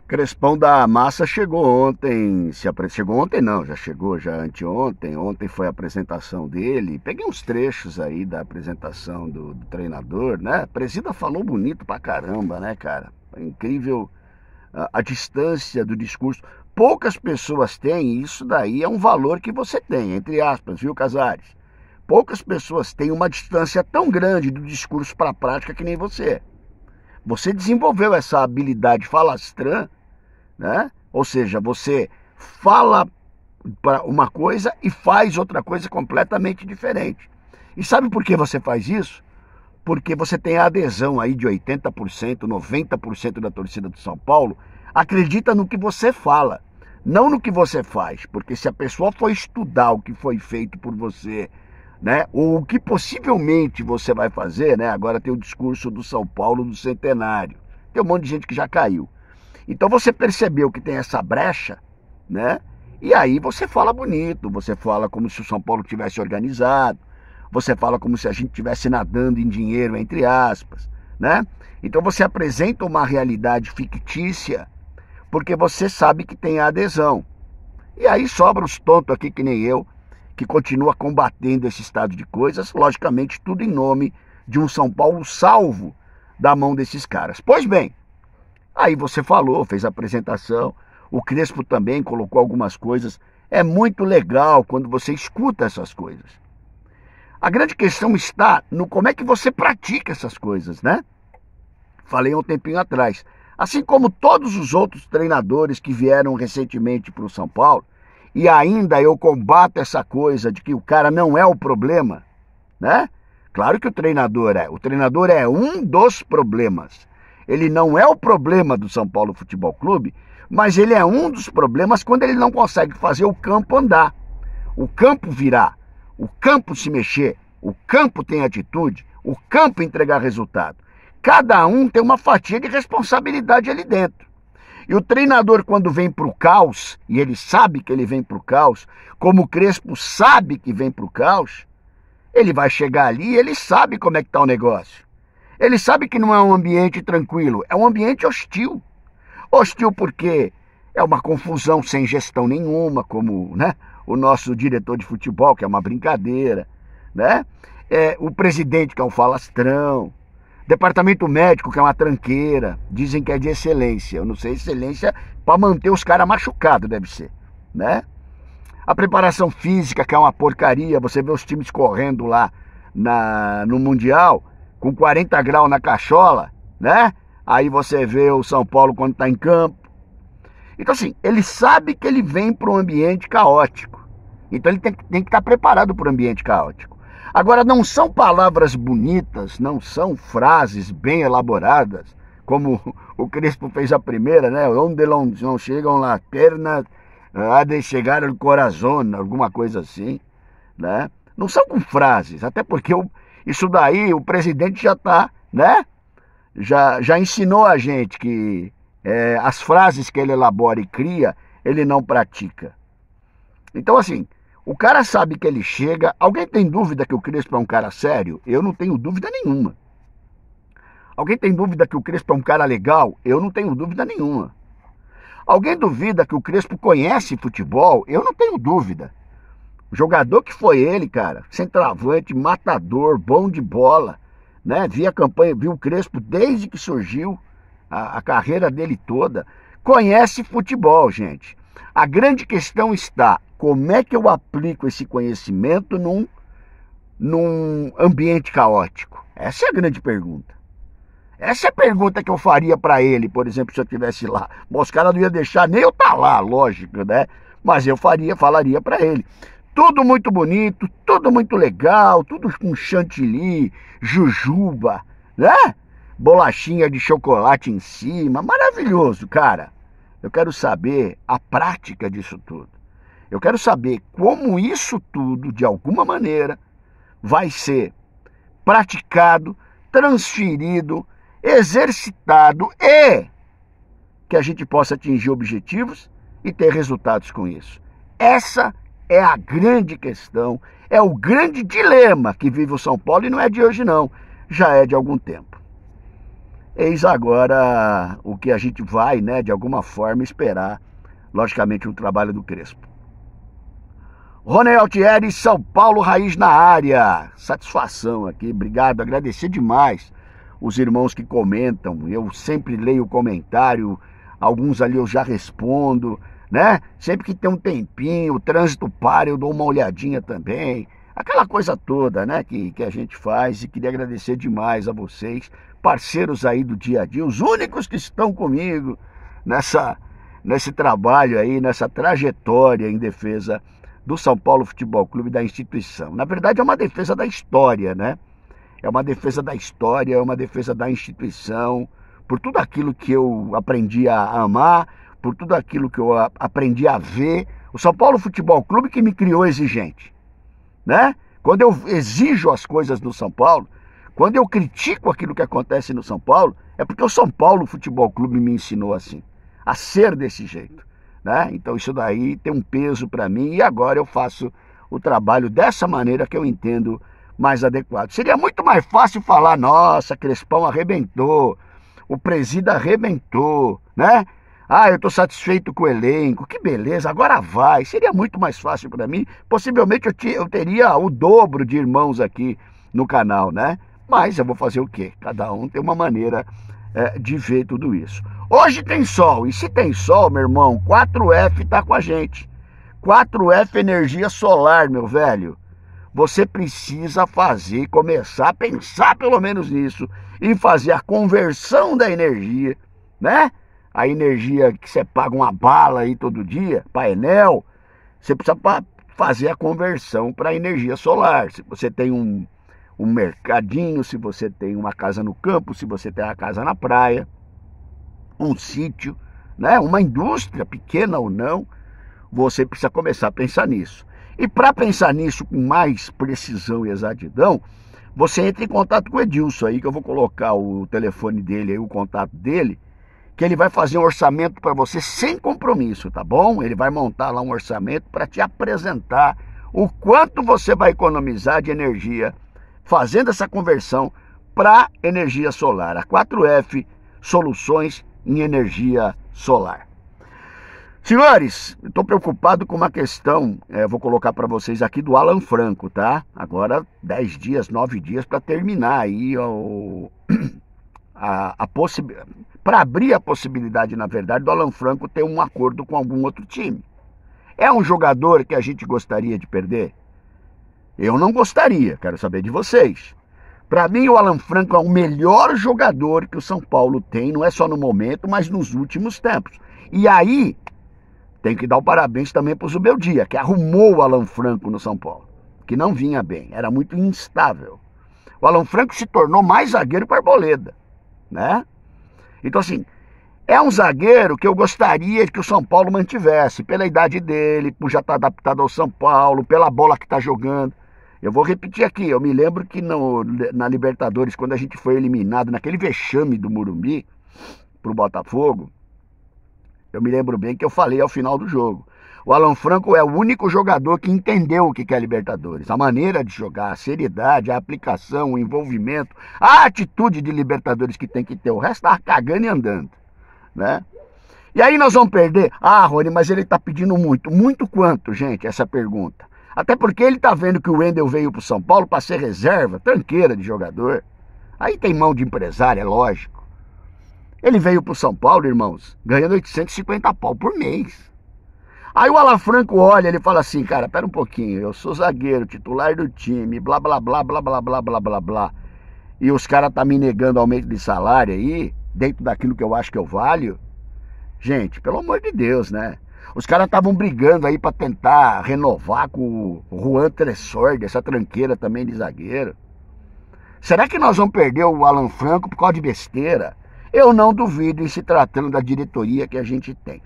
Crespão da Massa chegou ontem, chegou ontem não, já chegou já anteontem, ontem foi a apresentação dele, peguei uns trechos aí da apresentação do treinador, né? A presida falou bonito pra caramba, né, cara? É incrível a distância do discurso. Poucas pessoas têm, e isso daí é um valor que você tem, entre aspas, viu, Casares? Poucas pessoas têm uma distância tão grande do discurso para a prática que nem você. Você desenvolveu essa habilidade falastrã, né? Ou seja, você fala para uma coisa e faz outra coisa completamente diferente. E sabe por que você faz isso? Porque você tem a adesão aí de 80%, 90% da torcida do São Paulo acredita no que você fala, não no que você faz. Porque se a pessoa for estudar o que foi feito por você, né, ou o que possivelmente você vai fazer, né? Agora tem o discurso do São Paulo do centenário. Tem um monte de gente que já caiu. Então você percebeu que tem essa brecha, né? E aí você fala bonito, você fala como se o São Paulo tivesse organizado, você fala como se a gente estivesse nadando em dinheiro, entre aspas, né? Então você apresenta uma realidade fictícia, porque você sabe que tem a adesão. E aí sobra os tontos aqui que nem eu, que continua combatendo esse estado de coisas, logicamente tudo em nome de um São Paulo salvo da mão desses caras. Pois bem, aí você falou, fez a apresentação, o Crespo também colocou algumas coisas. É muito legal quando você escuta essas coisas. A grande questão está no como é que você pratica essas coisas, né? Falei há um tempinho atrás. Assim como todos os outros treinadores que vieram recentemente para o São Paulo, e ainda eu combato essa coisa de que o cara não é o problema, né? Claro que o treinador é um dos problemas. Ele não é o problema do São Paulo Futebol Clube, mas ele é um dos problemas quando ele não consegue fazer o campo andar, o campo virar, o campo se mexer, o campo tem atitude, o campo entregar resultado. Cada um tem uma fatia de responsabilidade ali dentro. E o treinador, quando vem para o caos, e ele sabe que ele vem para o caos, como o Crespo sabe que vem para o caos, ele vai chegar ali e ele sabe como é que está o negócio. Ele sabe que não é um ambiente tranquilo, é um ambiente hostil. Hostil porque é uma confusão sem gestão nenhuma, como, né, o nosso diretor de futebol, que é uma brincadeira, né? O presidente, que é um falastrão. Departamento médico, que é uma tranqueira, dizem que é de excelência. Eu não sei, excelência para manter os caras machucados, deve ser, né? A preparação física, que é uma porcaria, você vê os times correndo lá no Mundial, com 40 graus na cachola, né? Aí você vê o São Paulo quando está em campo. Então assim, ele sabe que ele vem para um ambiente caótico. Então ele tem que estar preparado para o ambiente caótico. Agora, não são palavras bonitas, não são frases bem elaboradas, como o Crespo fez a primeira, né? Onde não chegam as pernas, há de chegar o coração, alguma coisa assim, né? Não são com frases, até porque isso daí o presidente já está, né? Já ensinou a gente que as frases que ele elabora e cria, ele não pratica. Então, assim, o cara sabe que ele chega. Alguém tem dúvida que o Crespo é um cara sério? Eu não tenho dúvida nenhuma. Alguém tem dúvida que o Crespo é um cara legal? Eu não tenho dúvida nenhuma. Alguém duvida que o Crespo conhece futebol? Eu não tenho dúvida. O jogador que foi ele, cara, centroavante, matador, bom de bola, né? Vi a campanha, vi o Crespo desde que surgiu a carreira dele toda. Conhece futebol, gente. A grande questão está, como é que eu aplico esse conhecimento num ambiente caótico? Essa é a grande pergunta. Essa é a pergunta que eu faria para ele, por exemplo, se eu estivesse lá. Bom, os caras não iam deixar nem eu estar lá, lógico, né? Mas eu falaria para ele. Tudo muito bonito, tudo muito legal, tudo com chantilly, jujuba, né? Bolachinha de chocolate em cima, maravilhoso, cara. Eu quero saber a prática disso tudo. Eu quero saber como isso tudo, de alguma maneira, vai ser praticado, transferido, exercitado e que a gente possa atingir objetivos e ter resultados com isso. Essa é a grande questão, é o grande dilema que vive o São Paulo e não é de hoje não, já é de algum tempo. eis agora o que a gente vai, né, de alguma forma esperar, logicamente, o trabalho do Crespo. Rony Altieri, São Paulo Raiz na área. Satisfação aqui, obrigado, agradecer demais os irmãos que comentam. Eu sempre leio o comentário, alguns ali eu já respondo, né? Sempre que tem um tempinho, o trânsito para, eu dou uma olhadinha também. Aquela coisa toda, né, que a gente faz, e queria agradecer demais a vocês, parceiros aí do dia a dia, os únicos que estão comigo nesse trabalho aí, nessa trajetória em defesa do São Paulo Futebol Clube, da instituição. Na verdade é uma defesa da história, né? É uma defesa da história, é uma defesa da instituição, por tudo aquilo que eu aprendi a amar, por tudo aquilo que eu aprendi a ver. O São Paulo Futebol Clube que me criou exigente, né? Quando eu exijo as coisas do São Paulo, quando eu critico aquilo que acontece no São Paulo, é porque o São Paulo Futebol Clube me ensinou assim, a ser desse jeito, né? Então isso daí tem um peso para mim, e agora eu faço o trabalho dessa maneira que eu entendo mais adequado. Seria muito mais fácil falar, nossa, Crespão arrebentou, o presida arrebentou, né? Ah, eu estou satisfeito com o elenco, que beleza, agora vai. Seria muito mais fácil para mim. Possivelmente eu teria o dobro de irmãos aqui no canal, né? Mas eu vou fazer o quê? Cada um tem uma maneira de ver tudo isso. Hoje tem sol, e se tem sol, meu irmão, 4F tá com a gente. 4F energia solar, meu velho. Você precisa começar a pensar pelo menos nisso, e fazer a conversão da energia, né? A energia que você paga uma bala aí todo dia, painel, você precisa fazer a conversão para energia solar. Se você tem um mercadinho, se você tem uma casa no campo, se você tem uma casa na praia, um sítio, né? Uma indústria, pequena ou não, você precisa começar a pensar nisso. E para pensar nisso com mais precisão e exatidão, você entra em contato com o Edilson aí, que eu vou colocar o telefone dele aí, o contato dele, que ele vai fazer um orçamento para você sem compromisso, tá bom? Ele vai montar lá um orçamento para te apresentar o quanto você vai economizar de energia fazendo essa conversão para energia solar. A 4F Soluções em Energia Solar. Senhores, estou preocupado com uma questão, vou colocar para vocês aqui, do Alan Franco, tá? Agora 10 dias, 9 dias para terminar aí para abrir a possibilidade, na verdade, do Alan Franco ter um acordo com algum outro time. É um jogador que a gente gostaria de perder? Eu não gostaria, quero saber de vocês. Para mim, o Alan Franco é o melhor jogador que o São Paulo tem, não é só no momento, mas nos últimos tempos. E aí, tem que dar o parabéns também para o Zubeldia, que arrumou o Alan Franco no São Paulo, que não vinha bem, era muito instável. O Alan Franco se tornou mais zagueiro que o Arboleda, né? Então, assim, é um zagueiro que eu gostaria que o São Paulo mantivesse, pela idade dele, por já estar adaptado ao São Paulo, pela bola que está jogando. Eu vou repetir aqui, eu me lembro que na Libertadores, quando a gente foi eliminado, naquele vexame do Morumbi, pro Botafogo, eu me lembro bem que eu falei ao final do jogo, o Alan Franco é o único jogador que entendeu o que é Libertadores, a maneira de jogar, a seriedade, a aplicação, o envolvimento, a atitude de Libertadores que tem que ter, o resto tá cagando e andando, né? E aí nós vamos perder? Ah, Rony, mas ele tá pedindo muito. Muito quanto, gente, essa pergunta? Até porque ele tá vendo que o Wendel veio pro São Paulo para ser reserva, tranqueira de jogador. Aí tem mão de empresário, é lógico. Ele veio pro São Paulo, irmãos, ganhando 850 pau por mês. Aí o Alan Franco olha, ele fala assim, cara, pera um pouquinho, eu sou zagueiro, titular do time, blá, blá, blá, blá, blá, blá, blá, blá, blá. E os caras tá me negando aumento de salário aí, dentro daquilo que eu acho que eu valho. Gente, pelo amor de Deus, né? Os caras estavam brigando aí para tentar renovar com o Juan Tressordi, essa tranqueira também de zagueiro. Será que nós vamos perder o Alan Franco por causa de besteira? Eu não duvido, em se tratando da diretoria que a gente tem.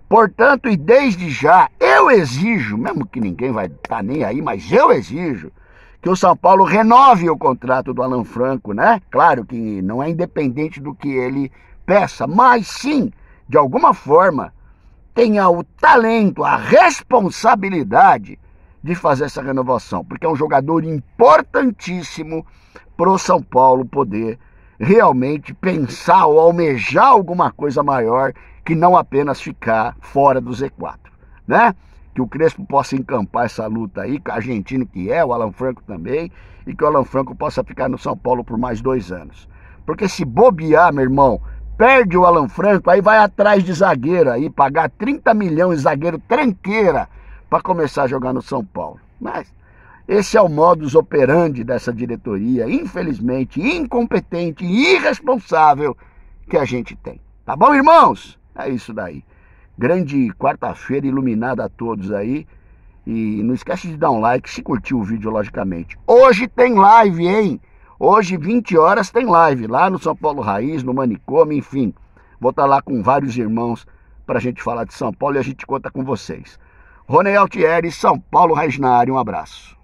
Portanto, e desde já, eu exijo, mesmo que ninguém vai estar nem aí, mas eu exijo que o São Paulo renove o contrato do Alan Franco, né? Claro que não é independente do que ele peça, mas sim, de alguma forma, tenha o talento, a responsabilidade de fazer essa renovação, porque é um jogador importantíssimo para o São Paulo poder realmente pensar ou almejar alguma coisa maior que não apenas ficar fora do Z4, né? Que o Crespo possa encampar essa luta aí, com o argentino que é, o Alan Franco também, e que o Alan Franco possa ficar no São Paulo por mais 2 anos. Porque se bobear, meu irmão, perde o Alan Franco, aí vai atrás de zagueiro aí, pagar 30 milhões de zagueiro tranqueira para começar a jogar no São Paulo. Mas esse é o modus operandi dessa diretoria, infelizmente, incompetente e irresponsável que a gente tem. Tá bom, irmãos? É isso daí. Grande quarta-feira iluminada a todos aí. E não esquece de dar um like se curtiu o vídeo, logicamente. Hoje tem live, hein? Hoje, 20 horas, tem live lá no São Paulo Raiz, no Manicômio, enfim. Vou estar lá com vários irmãos pra gente falar de São Paulo e a gente conta com vocês. Rony Altieri, São Paulo Raiz na área, um abraço.